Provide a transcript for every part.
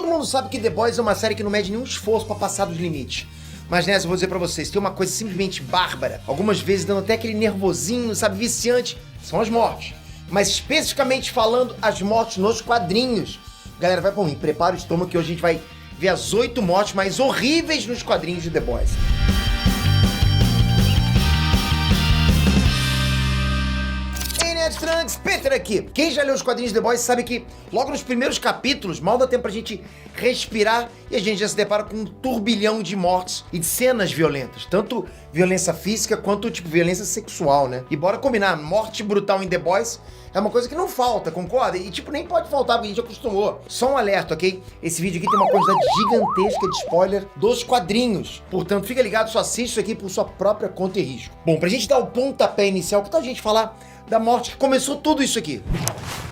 Todo mundo sabe que The Boys é uma série que não mede nenhum esforço pra passar dos limites. Mas nessa eu vou dizer pra vocês, tem uma coisa simplesmente bárbara, algumas vezes dando até aquele nervosinho, sabe, viciante, são as mortes. Mas especificamente falando, as mortes nos quadrinhos. Galera, vai por mim, prepara o estômago que hoje a gente vai ver as 8 mortes mais horríveis nos quadrinhos de The Boys. Trunks, Peter aqui. Quem já leu os quadrinhos de The Boys sabe que logo nos primeiros capítulos mal dá tempo pra gente respirar e a gente já se depara com um turbilhão de mortes e de cenas violentas, tanto violência física quanto tipo violência sexual, né? E bora combinar, morte brutal em The Boys é uma coisa que não falta, concorda? E tipo, nem pode faltar porque a gente acostumou. Só um alerta, ok? Esse vídeo aqui tem uma quantidade gigantesca de spoiler dos quadrinhos. Portanto, fica ligado, só assiste isso aqui por sua própria conta e risco. Bom, pra gente dar o pontapé inicial, que tal a gente falar da morte que começou tudo isso aqui?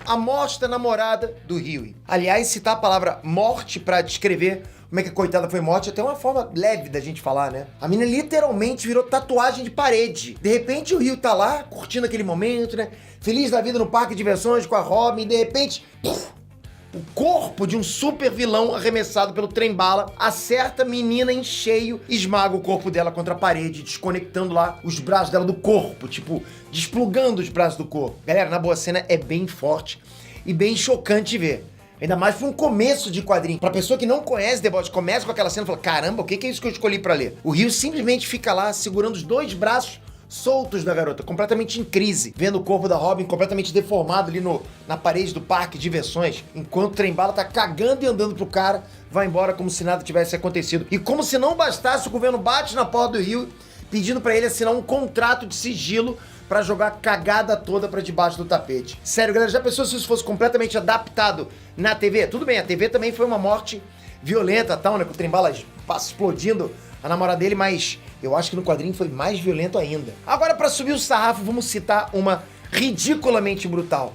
A morte da namorada do Hughie. Aliás, citar a palavra morte pra descrever como é que a coitada foi morte é até uma forma leve da gente falar, né? A menina literalmente virou tatuagem de parede. De repente o Hughie tá lá, curtindo aquele momento, né? Feliz da vida no parque de diversões com a Robin, e de repente, o corpo de um super vilão arremessado pelo trem-bala acerta a menina em cheio, esmaga o corpo dela contra a parede, desconectando lá os braços dela do corpo, tipo, desplugando os braços do corpo. Galera, na boa, a cena é bem forte e bem chocante de ver. Ainda mais pra um começo de quadrinho. Pra pessoa que não conhece The Boys, começa com aquela cena e fala, caramba, o que é isso que eu escolhi pra ler? O Rio simplesmente fica lá, segurando os 2 braços soltos da garota, completamente em crise, vendo o corpo da Robin completamente deformado ali na parede do parque de diversões, enquanto o trem-bala tá cagando e andando pro cara, vai embora como se nada tivesse acontecido. E como se não bastasse, o governo bate na porta do Rio, pedindo pra ele assinar um contrato de sigilo pra jogar a cagada toda pra debaixo do tapete. Sério, galera, já pensou se isso fosse completamente adaptado na TV? Tudo bem, a TV também foi uma morte violenta, tal, né, com o trem-bala explodindo a namorada dele, mas eu acho que no quadrinho foi mais violento ainda. Agora, pra subir o sarrafo, vamos citar uma ridiculamente brutal.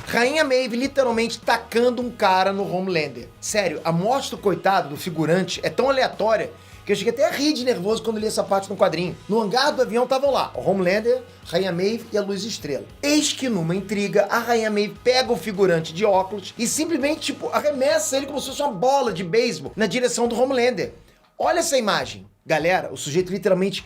Rainha Maeve literalmente tacando um cara no Homelander. Sério, a morte do coitado, do figurante, é tão aleatória que eu cheguei até a rir de nervoso quando li essa parte no quadrinho. No hangar do avião estavam lá o Homelander, Rainha Maeve e a Luz Estrela. Eis que numa intriga, a Rainha Maeve pega o figurante de óculos e simplesmente, tipo, arremessa ele como se fosse uma bola de beisebol na direção do Homelander. Olha essa imagem. Galera, o sujeito literalmente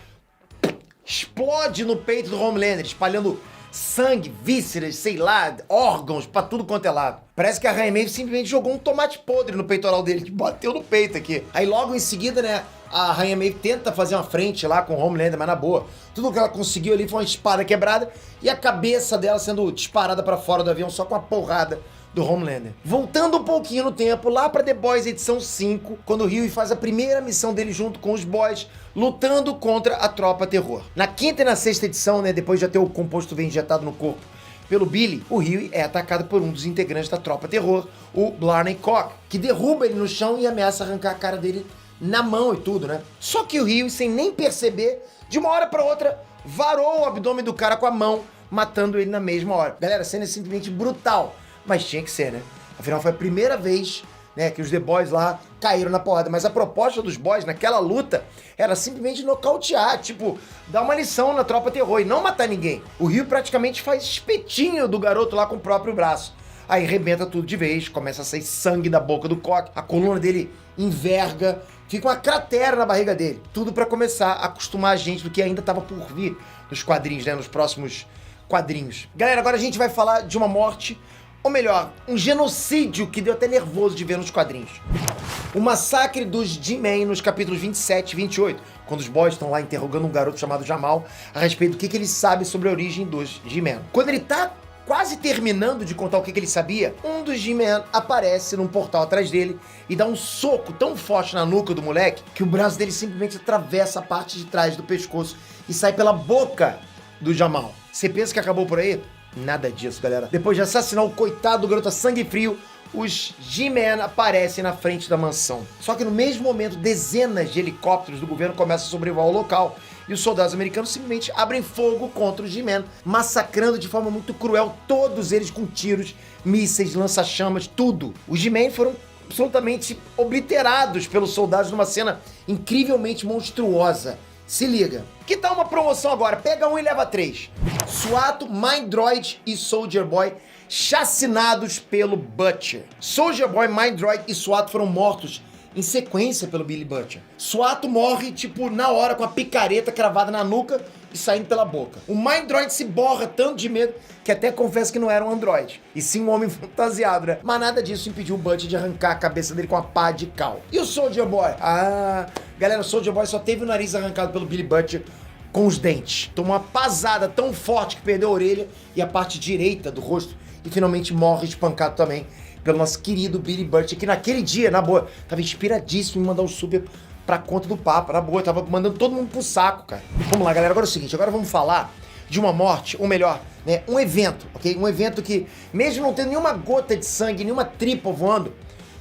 explode no peito do Homelander, espalhando sangue, vísceras, sei lá, órgãos pra tudo quanto é lado. Parece que a Rainha Maeve simplesmente jogou um tomate podre no peitoral dele, que bateu no peito aqui. Aí logo em seguida, né, a Rainha Maeve tenta fazer uma frente lá com o Homelander, mas na boa. Tudo que ela conseguiu ali foi uma espada quebrada e a cabeça dela sendo disparada pra fora do avião só com a porrada do Homelander. Voltando um pouquinho no tempo, lá pra The Boys edição 5, quando o Hughie faz a primeira missão dele junto com os boys, lutando contra a Tropa Terror. Na 5ª e na 6ª edição, né, depois de já ter o composto V injetado no corpo pelo Billy, o Hughie é atacado por um dos integrantes da Tropa Terror, o Blarney Cock, que derruba ele no chão e ameaça arrancar a cara dele na mão e tudo, né? Só que o Hughie, sem nem perceber, de uma hora pra outra, varou o abdômen do cara com a mão, matando ele na mesma hora. Galera, a cena é simplesmente brutal. Mas tinha que ser, né? Afinal, foi a primeira vez, né, que os The Boys lá caíram na porrada. Mas a proposta dos boys naquela luta era simplesmente nocautear, tipo, dar uma lição na Tropa Terror e não matar ninguém. O Rio praticamente faz espetinho do garoto lá com o próprio braço. Aí arrebenta tudo de vez, começa a sair sangue da boca do Cock, a coluna dele enverga, fica uma cratera na barriga dele. Tudo pra começar a acostumar a gente do que ainda tava por vir nos quadrinhos, né, nos próximos quadrinhos. Galera, agora a gente vai falar de uma morte, ou melhor, um genocídio que deu até nervoso de ver nos quadrinhos. O massacre dos G-Men nos capítulos 27 e 28, quando os boys estão lá interrogando um garoto chamado Jamal a respeito do que ele sabe sobre a origem dos G-Men. Quando ele tá quase terminando de contar o que ele sabia, um dos G-Men aparece num portal atrás dele e dá um soco tão forte na nuca do moleque que o braço dele simplesmente atravessa a parte de trás do pescoço e sai pela boca do Jamal. Você pensa que acabou por aí? Nada disso, galera. Depois de assassinar o coitado do garoto a sangue frio, os G-Men aparecem na frente da mansão. Só que no mesmo momento, dezenas de helicópteros do governo começam a sobrevoar o local e os soldados americanos simplesmente abrem fogo contra os G-Men, massacrando de forma muito cruel todos eles com tiros, mísseis, lança-chamas, tudo. Os G-Men foram absolutamente obliterados pelos soldados numa cena incrivelmente monstruosa. Se liga. Que tal uma promoção agora? Pega um e leva 3. Suato, Mind Droid e Soldier Boy chacinados pelo Butcher. Soldier Boy, Mind Droid e SWAT foram mortos em sequência pelo Billy Butcher. SWAT morre, tipo, na hora, com a picareta cravada na nuca e saindo pela boca. O Mind Droid se borra tanto de medo que até confessa que não era um androide, e sim um homem fantasiado, né? Mas nada disso impediu o Butcher de arrancar a cabeça dele com a pá de cal. E o Soldier Boy? Galera, o Soldier Boy só teve o nariz arrancado pelo Billy Butcher com os dentes. Tomou uma pasada tão forte que perdeu a orelha e a parte direita do rosto e finalmente morre espancado também pelo nosso querido Billy Butcher, que naquele dia, na boa, tava inspiradíssimo em mandar o super pra conta do Papa, na boa, tava mandando todo mundo pro saco, cara. Vamos lá, galera, agora é o seguinte, agora vamos falar de uma morte, ou melhor, né, um evento, ok? Um evento que, mesmo não tendo nenhuma gota de sangue, nenhuma tripa voando,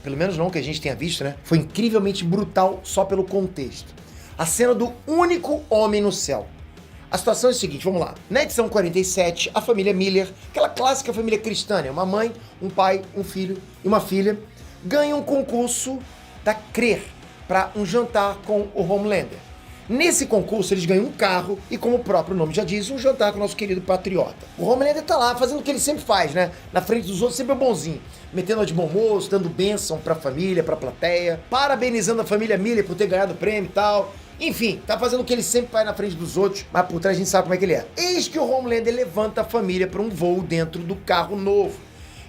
pelo menos não que a gente tenha visto, né, foi incrivelmente brutal só pelo contexto. A cena do único homem no céu. A situação é a seguinte, vamos lá. Na edição 47, a família Miller, aquela clássica família cristã, né? Uma mãe, um pai, um filho e uma filha, ganham um concurso da CRER para um jantar com o Homelander. Nesse concurso, eles ganham um carro e, como o próprio nome já diz, um jantar com o nosso querido patriota. O Homelander tá lá fazendo o que ele sempre faz, né? Na frente dos outros, sempre é bonzinho. Metendo a de bom moço, dando bênção pra família, pra plateia, parabenizando a família Miller por ter ganhado o prêmio e tal. Enfim, tá fazendo o que ele sempre faz na frente dos outros, mas por trás a gente sabe como é que ele é. Eis que o Homelander levanta a família para um voo dentro do carro novo.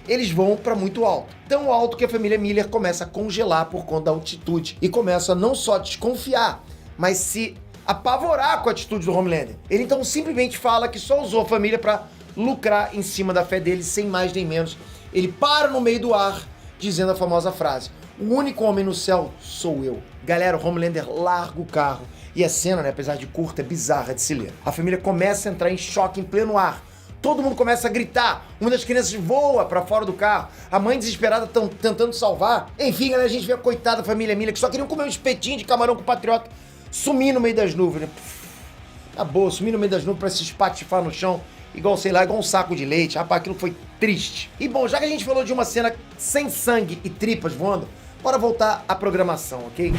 Eles vão para muito alto. Tão alto que a família Miller começa a congelar por conta da altitude. E começa a não só desconfiar, mas se apavorar com a atitude do Homelander. Ele então simplesmente fala que só usou a família para lucrar em cima da fé dele, sem mais nem menos. Ele para no meio do ar, dizendo a famosa frase: o único homem no céu sou eu. Galera, o Homelander larga o carro. E a cena, né, apesar de curta, é bizarra de se ler. A família começa a entrar em choque em pleno ar. Todo mundo começa a gritar. Uma das crianças voa pra fora do carro. A mãe desesperada estão tentando salvar. Enfim, galera, a gente vê a coitada família Miller, que só queriam comer um espetinho de camarão com o patriota, sumir no meio das nuvens, né? Tá boa, sumir no meio das nuvens pra se espatifar no chão, igual, sei lá, igual um saco de leite. Rapaz, aquilo foi triste. E bom, já que a gente falou de uma cena sem sangue e tripas voando, bora voltar à programação, ok?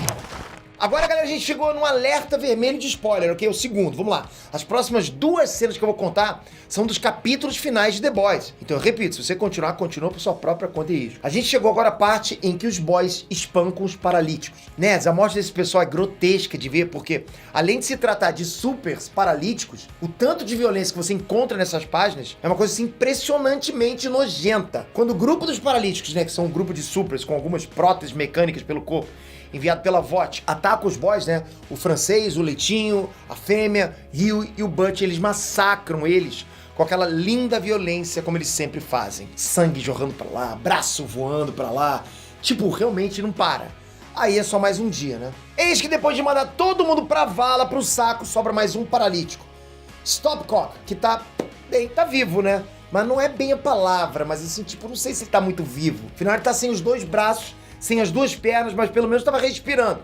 Agora, galera, a gente chegou num alerta vermelho de spoiler, ok? O segundo, vamos lá. As próximas duas cenas que eu vou contar são dos capítulos finais de The Boys. Então, eu repito, se você continuar, continua por sua própria conta e risco. A gente chegou agora à parte em que os boys espancam os paralíticos. Nerds, a morte desse pessoal é grotesca de ver, porque além de se tratar de supers paralíticos, o tanto de violência que você encontra nessas páginas é uma coisa assim, impressionantemente nojenta. Quando o grupo dos paralíticos, né, que são um grupo de supers com algumas próteses mecânicas pelo corpo, enviado pela VOT, ataca os boys, né? O francês, o Leitinho, a fêmea, Rio e o Butch, eles massacram eles com aquela linda violência como eles sempre fazem. Sangue jorrando pra lá, braço voando pra lá. Tipo, realmente não para. Aí é só mais um dia, né? Eis que depois de mandar todo mundo pra vala, pro saco, sobra mais um paralítico. Stopcock, que tá vivo, né? Mas não é bem a palavra, mas assim, tipo, não sei se ele tá muito vivo. Afinal, ele tá sem os dois braços, sem as duas pernas, mas pelo menos estava respirando.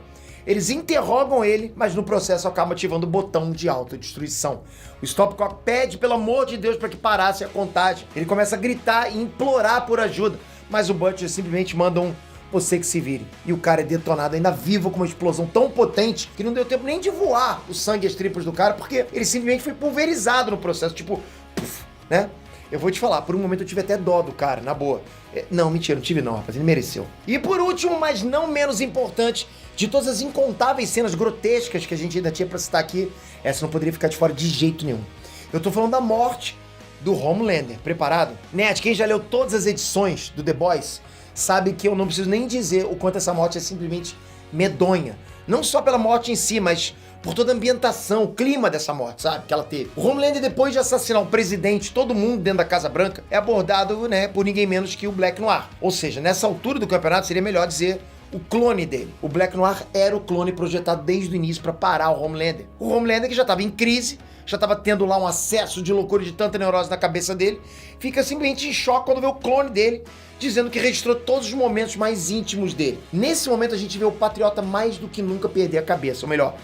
Eles interrogam ele, mas no processo acabam ativando o botão de autodestruição. O Stopcock pede, pelo amor de Deus, para que parasse a contagem. Ele começa a gritar e implorar por ajuda, mas o Butcher simplesmente manda um "você que se vire". E o cara é detonado ainda vivo com uma explosão tão potente que não deu tempo nem de voar o sangue e as tripas do cara, porque ele simplesmente foi pulverizado no processo, tipo, puf, né? Eu vou te falar, por um momento eu tive até dó do cara, na boa. Não, mentira, não tive não, rapaz, ele mereceu. E por último, mas não menos importante, de todas as incontáveis cenas grotescas que a gente ainda tinha pra citar aqui, essa não poderia ficar de fora de jeito nenhum. Eu tô falando da morte do Homelander. Preparado? Nerd, quem já leu todas as edições do The Boys, sabe que eu não preciso nem dizer o quanto essa morte é simplesmente medonha. Não só pela morte em si, mas por toda a ambientação, o clima dessa morte, sabe, que ela teve. O Homelander, depois de assassinar o presidente, todo mundo dentro da Casa Branca, é abordado, né, por ninguém menos que o Black Noir. Ou seja, nessa altura do campeonato, seria melhor dizer o clone dele. O Black Noir era o clone projetado desde o início para parar o Homelander. O Homelander, que já estava em crise, já estava tendo lá um acesso de loucura de tanta neurose na cabeça dele, fica simplesmente em choque quando vê o clone dele dizendo que registrou todos os momentos mais íntimos dele. Nesse momento a gente vê o Patriota mais do que nunca perder a cabeça, ou melhor,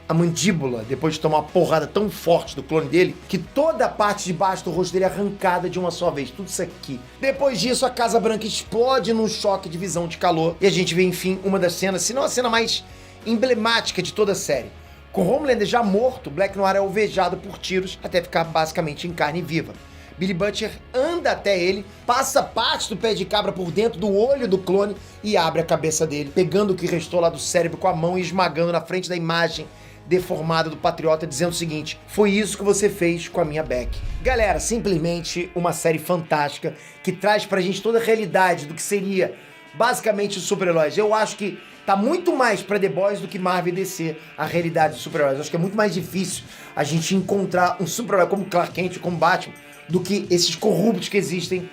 a mandíbula, depois de tomar uma porrada tão forte do clone dele, que toda a parte de baixo do rosto dele é arrancada de uma só vez, tudo isso aqui. Depois disso, a Casa Branca explode num choque de visão de calor, e a gente vê, enfim, uma das cenas, se não a cena mais emblemática de toda a série. Com Homelander já morto, Black Noir é alvejado por tiros até ficar basicamente em carne viva. Billy Butcher anda até ele, passa parte do pé de cabra por dentro do olho do clone e abre a cabeça dele, pegando o que restou lá do cérebro com a mão e esmagando na frente da imagem deformada do Patriota, dizendo o seguinte: foi isso que você fez com a minha Beck. Galera, simplesmente uma série fantástica que traz pra gente toda a realidade do que seria basicamente os super-heróis. Eu acho que tá muito mais pra The Boys do que Marvel e DC a realidade dos super-heróis. Eu acho que é muito mais difícil a gente encontrar um super-herói como Clark Kent, como Batman, do que esses corruptos que existem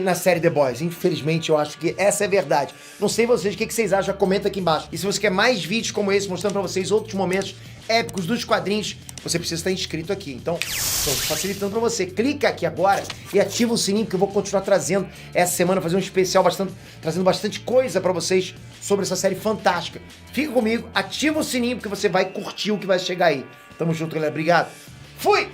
na série The Boys. Infelizmente, eu acho que essa é a verdade. Não sei vocês, o que vocês acham? Já comenta aqui embaixo. E se você quer mais vídeos como esse, mostrando pra vocês outros momentos épicos dos quadrinhos, você precisa estar inscrito aqui. Então, estou facilitando pra você. Clica aqui agora e ativa o sininho, que eu vou continuar trazendo essa semana, fazer um especial trazendo bastante coisa pra vocês sobre essa série fantástica. Fica comigo, ativa o sininho, porque você vai curtir o que vai chegar aí. Tamo junto, galera. Obrigado. Fui!